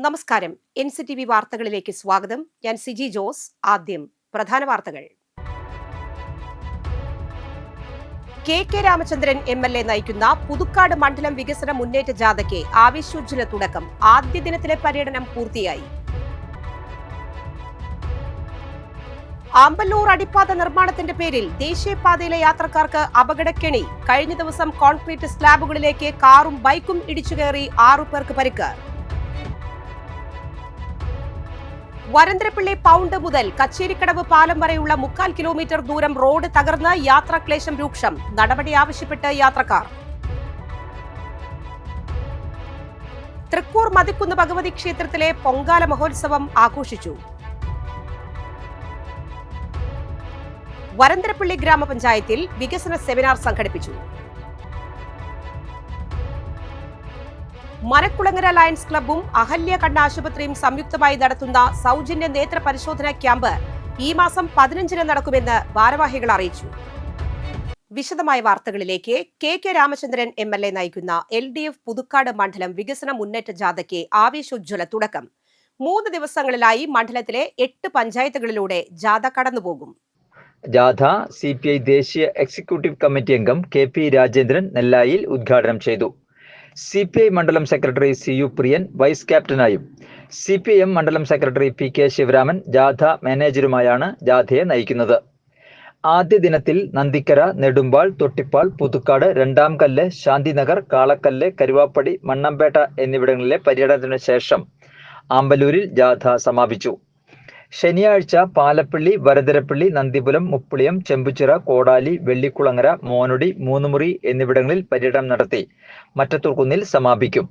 നമസ്കാരം. NCTV വാർത്തകളിലേക്ക് സ്വാഗതം. ഞാൻ സിജി ജോസ്. ആദ്യം പ്രധാന വാർത്തകൾ. കെ രാമചന്ദ്രൻ MLA നയിക്കുന്ന പുതുക്കാട് മണ്ഡലം വികസന മുന്നേറ്റ ജാഥയ്ക്ക് ആവേശോജ്വല തുടക്കം. ആദ്യ ദിനത്തിലെ പര്യടനം പൂർത്തിയായി. ആമ്പല്ലൂർ അടിപ്പാത നിർമ്മാണത്തിന്റെ പേരിൽ ദേശീയപാതയിലെ യാത്രക്കാർക്ക് അപകടക്കെണി. കഴിഞ്ഞ ദിവസം കോൺക്രീറ്റ് സ്ലാബുകളിലേക്ക് കാറും ബൈക്കും ഇടിച്ചുകയറി 6 പേർക്ക് പരിക്ക്. വരന്തരപ്പള്ളി പൗണ്ട് മുതൽ കച്ചേരിക്കടവ് പാലം വരെയുള്ള 3/4 കിലോമീറ്റർ ദൂരം റോഡ് തകർന്ന് യാത്രാക്ലേശം രൂക്ഷം. നടപടി ആവശ്യപ്പെട്ട് യാത്രക്കാർ. തൃക്കൂർ മതിക്കുന്ന് ഭഗവതി ക്ഷേത്രത്തിലെ പൊങ്കാല മഹോത്സവം ആഘോഷിച്ചു. വരന്തരപ്പള്ളി ഗ്രാമപഞ്ചായത്തിൽ വികസന സെമിനാർ സംഘടിപ്പിച്ചു. മനക്കുളങ്ങര ലയൺസ് ക്ലബ്ബും അഹല്യ കണ്ണ് ആശുപത്രിയും സംയുക്തമായി നടത്തുന്ന സൗജന്യ നേത്ര പരിശോധനാ ക്യാമ്പ് ഈ മാസം 15-ന് നടക്കുമെന്ന് ഭാരവാഹികൾ അറിയിച്ചു. വിശദമായ വാർത്തകളിലേക്ക്. കെ രാമചന്ദ്രൻ MLA നയിക്കുന്ന LDF പുതുക്കാട് മണ്ഡലം വികസന മുന്നേറ്റ ജാഥയ്ക്ക് ആവേശോജ്വല തുടക്കം. 3 ദിവസങ്ങളിലായി മണ്ഡലത്തിലെ 8 പഞ്ചായത്തുകളിലൂടെ ജാഥ കടന്നുപോകും. ജാഥ CPI ദേശീയ എക്സിക്യൂട്ടീവ് കമ്മിറ്റി അംഗം KP രാജേന്ദ്രൻ നെല്ലായിൽ ഉദ്ഘാടനം ചെയ്തു. CPI മണ്ഡലം സെക്രട്ടറി CU പ്രിയൻ വൈസ് ക്യാപ്റ്റനായും CPIM മണ്ഡലം സെക്രട്ടറി PK ശിവരാമൻ ജാഥ മാനേജരുമായാണ് ജാഥയെ നയിക്കുന്നത്. ആദ്യ ദിനത്തിൽ നന്ദിക്കര, നെടുമ്പാൾ, തൊട്ടിപ്പാൾ, പുതുക്കാട്, രണ്ടാംകല്ല്, ശാന്തിനഗർ, കാളക്കല്ല്, കരുവാപ്പടി, മണ്ണമ്പേട്ട എന്നിവിടങ്ങളിലെ പര്യടനത്തിനു ശേഷം ആമ്പല്ലൂരിൽ ജാഥ സമാപിച്ചു. ശനിയാഴ്ച പാലപ്പള്ളി, വരദരപ്പള്ളി, നന്ദിപുരം, മുപ്പുളിയം, ചെമ്പുച്ചിറ, കോടാലി, വെള്ളിക്കുളങ്ങര, മോനൊടി, മൂന്നുമുറി എന്നിവിടങ്ങളിൽ പര്യടനം നടത്തി മറ്റത്തൂർക്കുന്നിൽ സമാപിക്കും.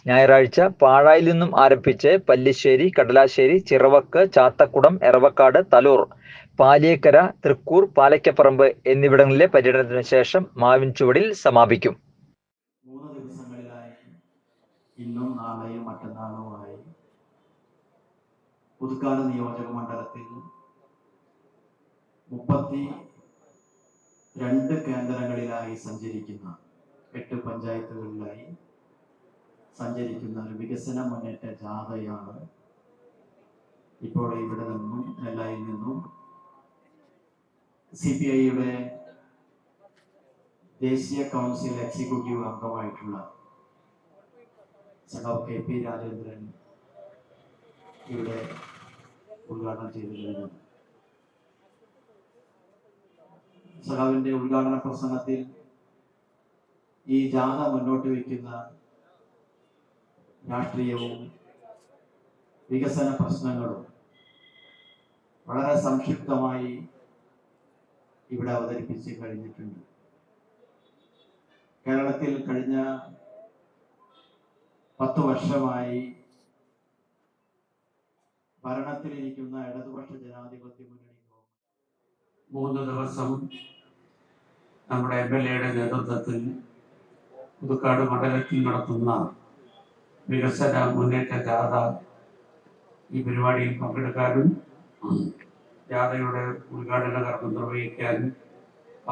ഞായറാഴ്ച പാഴായിൽ നിന്നും ആരംഭിച്ച് പല്ലിശ്ശേരി, കടലാശ്ശേരി, ചിറവക്ക്, ചാത്തക്കുടം, എറവക്കാട്, തലൂർ, പാലിയേക്കര, തൃക്കൂർ, പാലയ്ക്കപ്പറമ്പ് എന്നിവിടങ്ങളിലെ പര്യടനത്തിനു ശേഷം മാവിൻചുവടിൽ സമാപിക്കും. 3 ദിവസങ്ങളിലായി ഇന്നും നാളെയും മറ്റന്നാളുമായി പുതുക്കാട് നിയോജക മണ്ഡലത്തിൽ 32 കേന്ദ്രങ്ങളിലായി സഞ്ചരിക്കുന്ന 8 പഞ്ചായത്തുകളിലായി സഞ്ചരിക്കുന്ന ഒരു വികസന മുന്നേറ്റ ജാഥയാണ് ഇപ്പോൾ ഇവിടെ നിന്നും നെല്ലായിൽ നിന്നും CPIയുടെ ദേശീയ കൗൺസിൽ എക്സിക്യൂട്ടീവ് അംഗമായിട്ടുള്ള സഖാവ് KP രാജേന്ദ്രൻ ഇവിടെ ഉദ്ഘാടനം ചെയ്തിരുന്നു. സഖാവിന്റെ ഉദ്ഘാടന പ്രസംഗത്തിൽ ഈ ജാഥ മുന്നോട്ട് വയ്ക്കുന്ന രാഷ്ട്രീയവും വികസന പ്രശ്നങ്ങളും വളരെ സംക്ഷിപ്തമായി ഇവിടെ അവതരിപ്പിച്ച് കഴിഞ്ഞിട്ടുണ്ട്. കേരളത്തിൽ കഴിഞ്ഞ 10 വർഷമായി ഭരണത്തിലിരിക്കുന്ന ഇടതുപക്ഷ ജനാധിപത്യ മുന്നണി 3 ദിവസം നമ്മുടെ MLAയുടെ നേതൃത്വത്തിൽ പുതുക്കാട് മണ്ഡലത്തിൽ നടത്തുന്ന വികസന മുന്നേറ്റ ജാഥ ഈ പരിപാടിയിൽ പങ്കെടുക്കാനും ജാഥയുടെ ഉദ്ഘാടന കർമ്മം നിർവഹിക്കാനും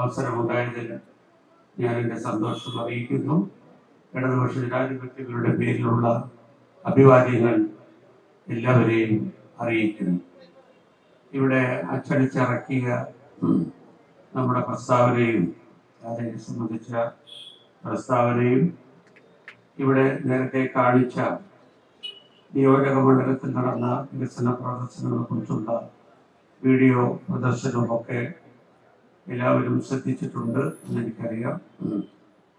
അവസരമുണ്ടായതിൽ ഞാൻ എൻ്റെ സന്തോഷം അറിയിക്കുന്നു. ഇടതുപക്ഷ ജനാധിപത്യങ്ങളുടെ പേരിലുള്ള അഭിവാദ്യങ്ങൾ എല്ലാവരെയും അറിയിക്കുന്നു. ഇവിടെ അച്ചടിച്ചിറക്കിയ നമ്മുടെ പ്രസ്താവനയും അതിനെ സംബന്ധിച്ച പ്രസ്താവനയും ഇവിടെ നേരത്തെ കാണിച്ച നിയോജക മണ്ഡലത്തിൽ നടന്ന വികസന പ്രദർശനങ്ങളെ കുറിച്ചുള്ള വീഡിയോ പ്രദർശനമൊക്കെ എല്ലാവരും ശ്രദ്ധിച്ചിട്ടുണ്ട് എന്നെനിക്കറിയാം.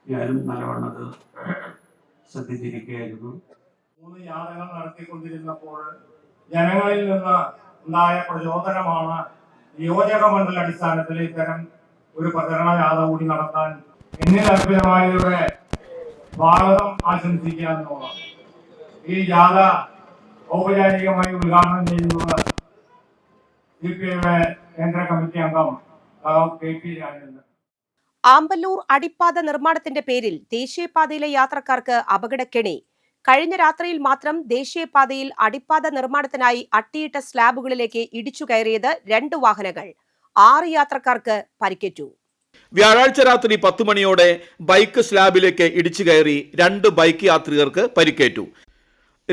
ഞാനും നല്ലവണ്ണം ശ്രദ്ധിച്ചിരിക്കുകയായിരുന്നു. 3 യാത്രകൾ നടത്തിക്കൊണ്ടിരുന്നപ്പോൾ ജനങ്ങളിൽ നിന്ന് ഉണ്ടായ പ്രചോദനമാണ് നിയോജക മണ്ഡല അടിസ്ഥാനത്തിൽ ഇത്തരം ഒരു പ്രചരണ ജാഥ കൂടി നടത്താൻ എന്നിൽ അർപ്പിതമായവരുടെ സ്വാഗതം ആശംസിക്കുക എന്നുള്ളതാണ്. ഈ ജാഥ ഔപചാരികമായി ഉദ്ഘാടനം ചെയ്യുന്നത് CPIയുടെ കേന്ദ്ര കമ്മിറ്റി അംഗം KP രാജേന്ദ്രൻ. ആമ്പല്ലൂർ അടിപ്പാത നിർമ്മാണത്തിന്റെ പേരിൽ ദേശീയപാതയിലെ യാത്രക്കാർക്ക് അപകടക്കെണി. കഴിഞ്ഞ രാത്രിയിൽ മാത്രം ദേശീയപാതയിൽ അടിപ്പാത നിർമ്മാണത്തിനായി അട്ടിയിട്ട സ്ലാബുകളിലേക്ക് ഇടിച്ചു കയറിയത് 2 വാഹനങ്ങൾ. 6 യാത്രക്കാർക്ക് പരിക്കേറ്റു. വ്യാഴാഴ്ച രാത്രി 10 മണിയോടെ ബൈക്ക് സ്ലാബിലേക്ക് ഇടിച്ചു കയറി 2 ബൈക്ക് യാത്രികർക്ക് പരിക്കേറ്റു.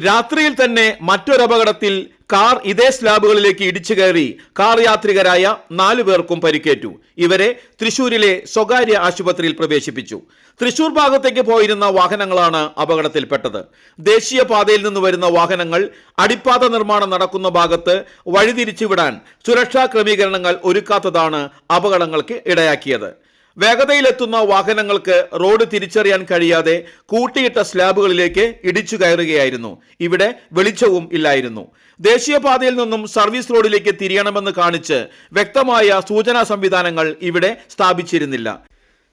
രാത്രിയിൽ തന്നെ മറ്റൊരപകടത്തിൽ കാർ ഇതേ സ്ലാബുകളിലേക്ക് ഇടിച്ചു കയറി കാർ യാത്രികരായ 4 പേർക്കും പരിക്കേറ്റു. ഇവരെ തൃശൂരിലെ സ്വകാര്യ ആശുപത്രിയിൽ പ്രവേശിപ്പിച്ചു. തൃശൂർ ഭാഗത്തേക്ക് പോയിരുന്ന വാഹനങ്ങളാണ് അപകടത്തിൽപ്പെട്ടത്. ദേശീയപാതയിൽ നിന്ന് വരുന്ന വാഹനങ്ങൾ അടിപ്പാത നിർമ്മാണം നടക്കുന്ന ഭാഗത്ത് വഴിതിരിച്ചുവിടാൻ സുരക്ഷാ ക്രമീകരണങ്ങൾ ഒരുക്കാത്തതാണ് അപകടങ്ങൾക്ക് ഇടയാക്കിയത്. വേഗതയിലെത്തുന്ന വാഹനങ്ങൾക്ക് റോഡ് തിരിച്ചറിയാൻ കഴിയാതെ കൂട്ടിയിട്ട സ്ലാബുകളിലേക്ക് ഇടിച്ചു കയറുകയായിരുന്നു. ഇവിടെ വെളിച്ചവും ഇല്ലായിരുന്നു. ദേശീയപാതയിൽ നിന്നും സർവീസ് റോഡിലേക്ക് തിരിയണമെന്ന് കാണിച്ച് വ്യക്തമായ സൂചനാ സംവിധാനങ്ങൾ ഇവിടെ സ്ഥാപിച്ചിരുന്നില്ല.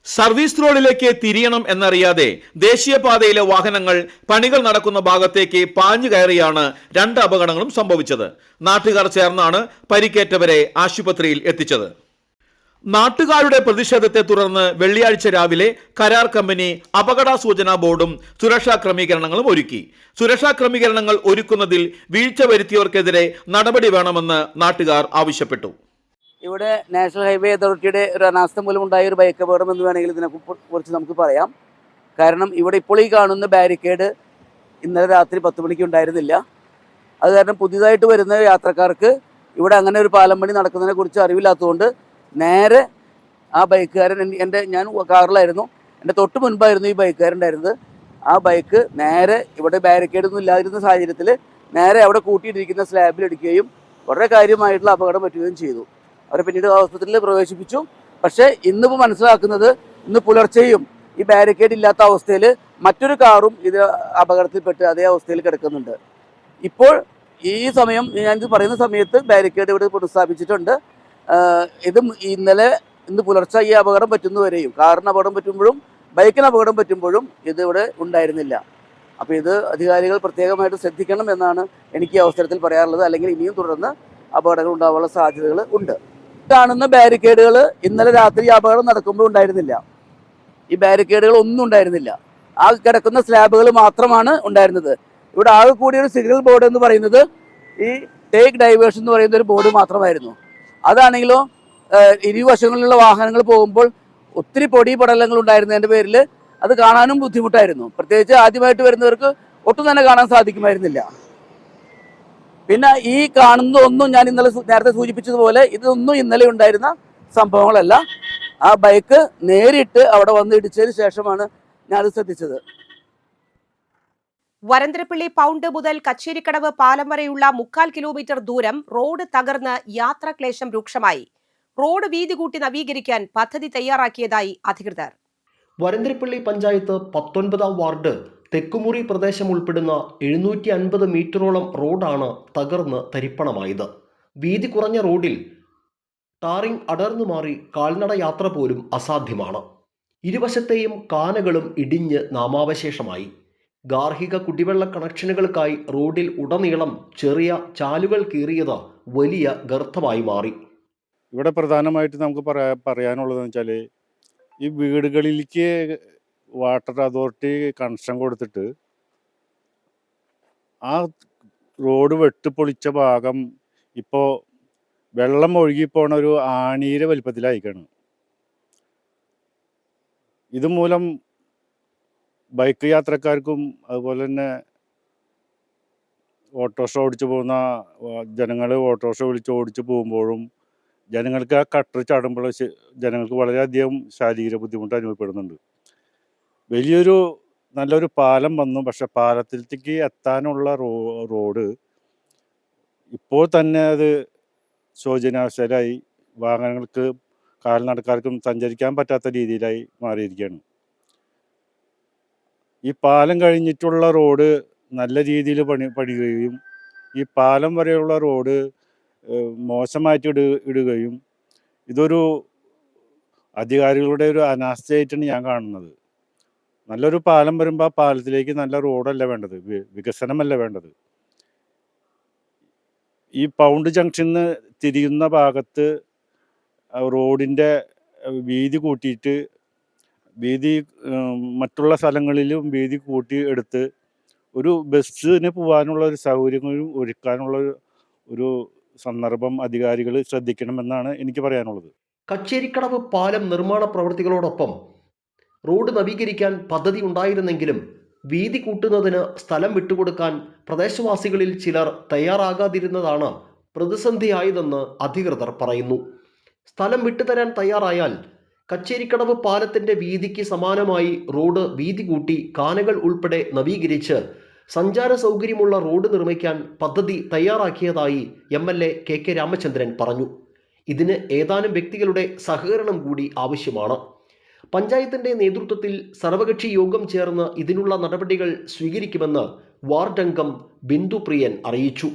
സർവീസ് റോഡിലേക്ക് തിരിയണം എന്നറിയാതെ ദേശീയപാതയിലെ വാഹനങ്ങൾ പണികൾ നടക്കുന്ന ഭാഗത്തേക്ക് പാഞ്ഞു കയറിയാണ് 2 അപകടങ്ങളും സംഭവിച്ചത്. നാട്ടുകാർ ചേർന്നാണ് പരിക്കേറ്റവരെ ആശുപത്രിയിൽ എത്തിച്ചത്. നാട്ടുകാരുടെ പ്രതിഷേധത്തെ തുടർന്ന് വെള്ളിയാഴ്ച രാവിലെ കരാർ കമ്പനി അപകട സൂചനാ ബോർഡും സുരക്ഷാ ക്രമീകരണങ്ങളും ഒരുക്കി. സുരക്ഷാ ക്രമീകരണങ്ങൾ ഒരുക്കുന്നതിൽ വീഴ്ച വരുത്തിയവർക്കെതിരെ നടപടി വേണമെന്ന് നാട്ടുകാർ ആവശ്യപ്പെട്ടു. ഇവിടെ നാഷണൽ ഹൈവേ അതോറിറ്റിയുടെ ഒരു അനാസ്ഥ മൂലം ഉണ്ടായ ഒരു ബൈക്ക് അപകടം എന്ന് വേണമെങ്കിൽ ഇതിനെക്കുറിച്ച് നമുക്ക് പറയാം. കാരണം ഇവിടെ ഇപ്പോൾ ഈ കാണുന്ന ബാരിക്കേഡ് ഇന്നലെ രാത്രി 10 മണിക്ക് ഉണ്ടായിരുന്നില്ല. അത് കാരണം പുതിയതായിട്ട് വരുന്ന യാത്രക്കാർക്ക് ഇവിടെ അങ്ങനെ ഒരു പാലം പണി നടക്കുന്നതിനെ കുറിച്ച് അറിവില്ലാത്തതുകൊണ്ട് നേരെ ആ ബൈക്കുകാരൻ ഞാൻ കാറിലായിരുന്നു, എൻ്റെ തൊട്ട് മുൻപായിരുന്നു ഈ ബൈക്കുകാരുണ്ടായിരുന്നത്. ആ ബൈക്ക് നേരെ ഇവിടെ ബാരിക്കേഡൊന്നും ഇല്ലാതിരുന്ന സാഹചര്യത്തിൽ നേരെ അവിടെ കൂട്ടിയിട്ടിരിക്കുന്ന സ്ലാബിലിടിക്കുകയും വളരെ കാര്യമായിട്ടുള്ള അപകടം പറ്റുകയും ചെയ്തു. അവരെ പിന്നീട് ആശുപത്രിയിൽ പ്രവേശിപ്പിച്ചു. പക്ഷേ ഇന്നിപ്പോൾ മനസ്സിലാക്കുന്നത് ഇന്ന് പുലർച്ചെയും ഈ ബാരിക്കേഡ് ഇല്ലാത്ത അവസ്ഥയിൽ മറ്റൊരു കാറും ഇത് അപകടത്തിൽപ്പെട്ട് അതേ അവസ്ഥയിൽ കിടക്കുന്നുണ്ട്. ഇപ്പോൾ ഈ സമയം ഞാനിത് പറയുന്ന സമയത്ത് ബാരിക്കേഡ് ഇവിടെ പുനഃസ്ഥാപിച്ചിട്ടുണ്ട്. ഇത് ഇന്ന് പുലർച്ചെ ഈ അപകടം പറ്റുന്നവരെയും കാറിന് അപകടം പറ്റുമ്പോഴും ബൈക്കിന് അപകടം പറ്റുമ്പോഴും ഇതിവിടെ ഉണ്ടായിരുന്നില്ല. അപ്പോൾ ഇത് അധികാരികൾ പ്രത്യേകമായിട്ട് ശ്രദ്ധിക്കണം എന്നാണ് എനിക്ക് ഈ അവസരത്തിൽ പറയാറുള്ളത്. അല്ലെങ്കിൽ ഇനിയും തുടർന്ന് അപകടങ്ങൾ ഉണ്ടാവാനുള്ള സാധ്യതകൾ ഉണ്ട്. കാണുന്ന ബാരിക്കേഡുകൾ ഇന്നലെ രാത്രി അപകടം നടക്കുമ്പോൾ ഉണ്ടായിരുന്നില്ല. ഈ ബാരിക്കേഡുകൾ ഒന്നും ഉണ്ടായിരുന്നില്ല. ആ കിടക്കുന്ന സ്ലാബുകൾ മാത്രമാണ് ഉണ്ടായിരുന്നത്. ഇവിടെ ആകെ കൂടിയൊരു സിഗ്നൽ ബോർഡ് എന്ന് പറയുന്നത് ഈ ടേക്ക് ഡൈവേഴ്സ് എന്ന് പറയുന്ന ഒരു ബോർഡ് മാത്രമായിരുന്നു. അതാണെങ്കിലോ ഇരുവശങ്ങളിലുള്ള വാഹനങ്ങൾ പോകുമ്പോൾ ഒത്തിരി പൊടി പടലങ്ങൾ ഉണ്ടായിരുന്നതിൻ്റെ പേരിൽ അത് കാണാനും ബുദ്ധിമുട്ടായിരുന്നു. പ്രത്യേകിച്ച് ആദ്യമായിട്ട് വരുന്നവർക്ക് ഒട്ടും തന്നെ കാണാൻ സാധിക്കുമായിരുന്നില്ല. പിന്നെ ഈ കാണുന്നതൊന്നും ഞാൻ ഇന്നലെ നേരത്തെ സൂചിപ്പിച്ചതുപോലെ ഇതൊന്നും ഇന്നലെ ഉണ്ടായിരുന്ന സംഭവങ്ങളല്ല. ആ ബൈക്ക് നേരിട്ട് അവിടെ വന്ന് ഇടിച്ചതിന് ശേഷമാണ് ഞാനത് ശ്രദ്ധിച്ചത്. വരന്തരപ്പള്ളി പൗണ്ട് മുതൽ കച്ചേരിക്കടവ് പാലം വരെയുള്ള 3/4 കിലോമീറ്റർ ദൂരം റോഡ് തകർന്ന് യാത്രാക്ലേശം രൂക്ഷമായി. റോഡ് വീതി കൂട്ടി നവീകരിക്കാൻ പദ്ധതി തയ്യാറാക്കിയതായി അധികൃതർ. വരന്തരപ്പള്ളി പഞ്ചായത്ത് 19-ാം വാർഡ് തെക്കുമുറി പ്രദേശം ഉൾപ്പെടുന്ന 750 മീറ്ററോളം റോഡാണ് തകർന്ന് തരിപ്പണമായത്. വീതി കുറഞ്ഞ റോഡിൽ ടാറിംഗ് അടർന്നു മാറി കാൽനട യാത്ര പോലും അസാധ്യമാണ്. ഇരുവശത്തെയും കാനകളും ഇടിഞ്ഞ് നാമാവശേഷമായി. ഗാർഹിക കുടിവെള്ള കണക്ഷനുകൾക്കായി റോഡിൽ ഉടനീളം ചെറിയ ചാലുകൾ കീറിയത് വലിയ ഗർത്തമായി മാറി. ഇവിടെ പ്രധാനമായിട്ട് നമുക്ക് പറയാനുള്ളതെന്ന് വെച്ചാൽ ഈ വീടുകളിലേക്ക് വാട്ടർ അതോറിറ്റി കണക്ഷൻ കൊടുത്തിട്ട് ആ റോഡ് വെട്ടിപ്പൊളിച്ച ഭാഗം ഇപ്പോൾ വെള്ളം ഒഴുകിപ്പോണ ഒരു ആണിയുടെ വലിപ്പത്തിലായിക്കാണ്. ഇതുമൂലം ബൈക്ക് യാത്രക്കാർക്കും അതുപോലെ തന്നെ ഓട്ടോറിക്ഷ ഓടിച്ചു പോകുന്ന ജനങ്ങൾ ഓട്ടോറിക്ഷ ഓടിച്ചു പോകുമ്പോഴും ജനങ്ങൾക്ക് ആ കട്ടർ ചാടുമ്പോൾ ജനങ്ങൾക്ക് വളരെയധികം ശാരീരിക ബുദ്ധിമുട്ട് അനുഭവപ്പെടുന്നുണ്ട്. നല്ലൊരു പാലം വന്നു. പക്ഷെ പാലത്തിലേക്ക് എത്താനുള്ള റോഡ് ഇപ്പോൾ തന്നെ അത് ശോചനാവസ്ഥയിലായി. വാഹനങ്ങൾക്ക് കാൽനടക്കാർക്കും സഞ്ചരിക്കാൻ പറ്റാത്ത രീതിയിലായി മാറിയിരിക്കുകയാണ്. ഈ പാലം കഴിഞ്ഞിട്ടുള്ള റോഡ് നല്ല രീതിയിൽ പണിയുകയും ഈ പാലം വരെയുള്ള റോഡ് മോശമായിട്ട് ഇടുകയും ഇതൊരു അധികാരികളുടെ ഒരു അനാസ്ഥയായിട്ടാണ് ഞാൻ കാണുന്നത്. നല്ലൊരു പാലം വരുമ്പോൾ ആ പാലത്തിലേക്ക് നല്ല റോഡല്ല വേണ്ടത്, വികസനമല്ല വേണ്ടത്. ഈ പൗണ്ട് ജംഗ്ഷനിൽ തിരിയുന്ന ഭാഗത്ത് റോഡിൻ്റെ വീതി കൂട്ടിയിട്ട് മറ്റുള്ള സ്ഥലങ്ങളിലും വീതി കൂട്ടി എടുത്ത് ഒരു ബസ്സിന് പോകാനുള്ള ഒരു സൗകര്യങ്ങളും ഒരുക്കാനുള്ള ഒരു സന്ദർഭം അധികാരികൾ ശ്രദ്ധിക്കണമെന്നാണ് എനിക്ക് പറയാനുള്ളത്. കച്ചേരിക്കടവ് പാലം നിർമ്മാണ പ്രവൃത്തികളോടൊപ്പം റോഡ് നവീകരിക്കാൻ പദ്ധതി ഉണ്ടായിരുന്നെങ്കിലും വീതി കൂട്ടുന്നതിന് സ്ഥലം വിട്ടുകൊടുക്കാൻ പ്രദേശവാസികളിൽ ചിലർ തയ്യാറാകാതിരുന്നതാണ് പ്രതിസന്ധിയായതെന്ന് അധികൃതർ പറയുന്നു. സ്ഥലം വിട്ടുതരാൻ തയ്യാറായാൽ കച്ചേരിക്കടവ് പാലത്തിന്റെ വീതിക്ക് സമാനമായി റോഡ് വീതി കൂട്ടി കാനകൾ ഉൾപ്പെടെ നവീകരിച്ച് സഞ്ചാര സൗകര്യമുള്ള റോഡ് നിർമ്മിക്കാൻ പദ്ധതി തയ്യാറാക്കിയതായി MLA KK രാമചന്ദ്രൻ പറഞ്ഞു. ഇതിന് ഏതാനും വ്യക്തികളുടെ സഹകരണം കൂടി ആവശ്യമാണ്. പഞ്ചായത്തിന്റെ നേതൃത്വത്തിൽ സർവകക്ഷി യോഗം ചേർന്ന് ഇതിനുള്ള നടപടികൾ സ്വീകരിക്കുമെന്ന് വാർഡ് അംഗം ബിന്ദു പ്രിയൻ അറിയിച്ചു.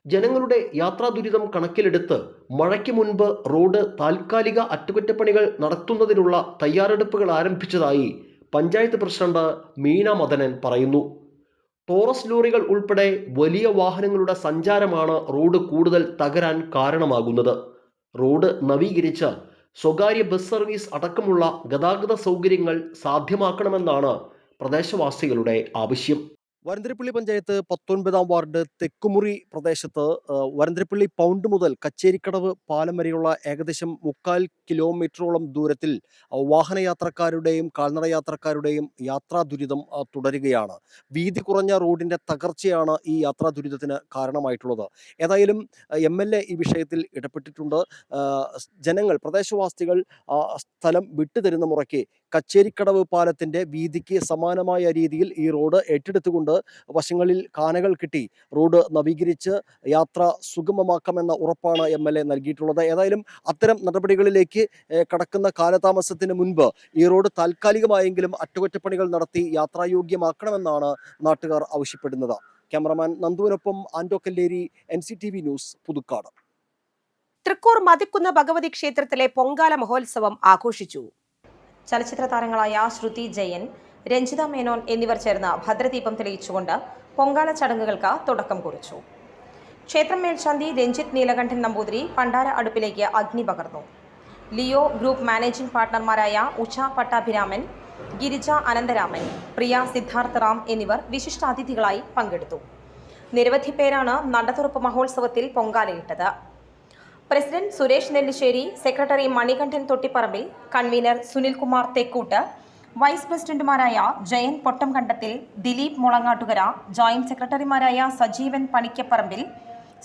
ജനങ്ങളുടെ യാത്രാ ദുരിതം കണക്കിലെടുത്ത് മഴയ്ക്ക് മുൻപ് റോഡ് താൽക്കാലിക അറ്റകുറ്റപ്പണികൾ നടത്തുന്നതിനുള്ള തയ്യാറെടുപ്പുകൾ ആരംഭിച്ചതായി പഞ്ചായത്ത് പ്രസിഡന്റ് മീന മദനൻ പറയുന്നു. ടോറസ് ലോറികൾ ഉൾപ്പെടെ വലിയ വാഹനങ്ങളുടെ സഞ്ചാരമാണ് റോഡ് കൂടുതൽ തകരാൻ കാരണമാകുന്നത്. റോഡ് നവീകരിച്ച് സ്വകാര്യ ബസ് സർവീസ് അടക്കമുള്ള ഗതാഗത സൗകര്യങ്ങൾ സാധ്യമാക്കണമെന്നാണ് പ്രദേശവാസികളുടെ ആവശ്യം. വരന്തരപ്പള്ളി പഞ്ചായത്ത് 19-ാം വാർഡ് തെക്കുമുറി പ്രദേശത്ത് വരന്തരപ്പള്ളി പൗണ്ട് മുതൽ കച്ചേരിക്കടവ് പാലം വരെയുള്ള ഏകദേശം 3/4 കിലോമീറ്ററോളം ദൂരത്തിൽ വാഹനയാത്രക്കാരുടെയും കാൽനട യാത്രക്കാരുടെയും യാത്രാ ദുരിതം തുടരുകയാണ്. വീതി കുറഞ്ഞ റോഡിന്റെ തകർച്ചയാണ് ഈ യാത്രാ ദുരിതത്തിന് കാരണമായിട്ടുള്ളത്. ഏതായാലും MLA ഈ വിഷയത്തിൽ ഇടപെട്ടിട്ടുണ്ട്. ജനങ്ങൾ പ്രദേശവാസികൾ സ്ഥലം വിട്ടുതരുന്ന മുറയ്ക്ക് കച്ചേരിക്കടവ് പാലത്തിന്റെ വീതിക്ക് സമാനമായ രീതിയിൽ ഈ റോഡ് ഏറ്റെടുത്തുകൊണ്ട് വശങ്ങളിൽ കാനകൾ കിട്ടി റോഡ് നവീകരിച്ച് യാത്ര സുഗമമാക്കാമെന്ന ഉറപ്പാണ് MLA നൽകിയിട്ടുള്ളത്. ഏതായാലും അത്തരം നടപടികളിലേക്ക് കടക്കുന്ന കാലതാമസത്തിന് മുൻപ് ഈ റോഡ് താൽക്കാലികമായെങ്കിലും അറ്റകുറ്റപ്പണികൾ നടത്തി യാത്രായോഗ്യമാക്കണമെന്നാണ് നാട്ടുകാർ ആവശ്യപ്പെടുന്നത്. ക്യാമറമാൻ നന്ദുവിനൊപ്പം ആൻഡോ കല്ലേരി, NCTV ന്യൂസ്, പുതുക്കാട്. തൃക്കൂർ മതിക്കുന്ന് ഭഗവതി ക്ഷേത്രത്തിലെ പൊങ്കാല മഹോത്സവം ആഘോഷിച്ചു. ചലച്ചിത്ര താരങ്ങളായ ശ്രുതി ജയൻ, രഞ്ജിത മേനോൻ എന്നിവർ ചേർന്ന് ഭദ്രദീപം തെളിയിച്ചുകൊണ്ട് പൊങ്കാല ചടങ്ങുകൾക്ക് തുടക്കം കുറിച്ചു. ക്ഷേത്രം മേൽശാന്തി രഞ്ജിത്ത് നീലകണ്ഠൻ നമ്പൂതിരി പണ്ടാര അടുപ്പിലേക്ക് അഗ്നി പകർന്നു. ലിയോ ഗ്രൂപ്പ് മാനേജിംഗ് പാർട്ണർമാരായ ഉഷ പട്ടാഭിരാമൻ, ഗിരിജ അനന്തരാമൻ, പ്രിയ സിദ്ധാർത്ഥ റാം എന്നിവർ വിശിഷ്ടാതിഥികളായി പങ്കെടുത്തു. നിരവധി പേരാണ് നടതുറപ്പ് മഹോത്സവത്തിൽ പൊങ്കാലയിട്ടത്. President Suresh Nellissery, secretary Manikandan Thottiparambil, convener Sunilkumar Thekkoot, vice പ്രസിഡന്റുമാരായ ജയൻ പൊട്ടംകണ്ടത്തിൽ, ദിലീപ് മുളങ്ങാട്ടുകര, ജോയിന്റ് സെക്രട്ടറിമാരായ Sajeevan Panikkaparambil,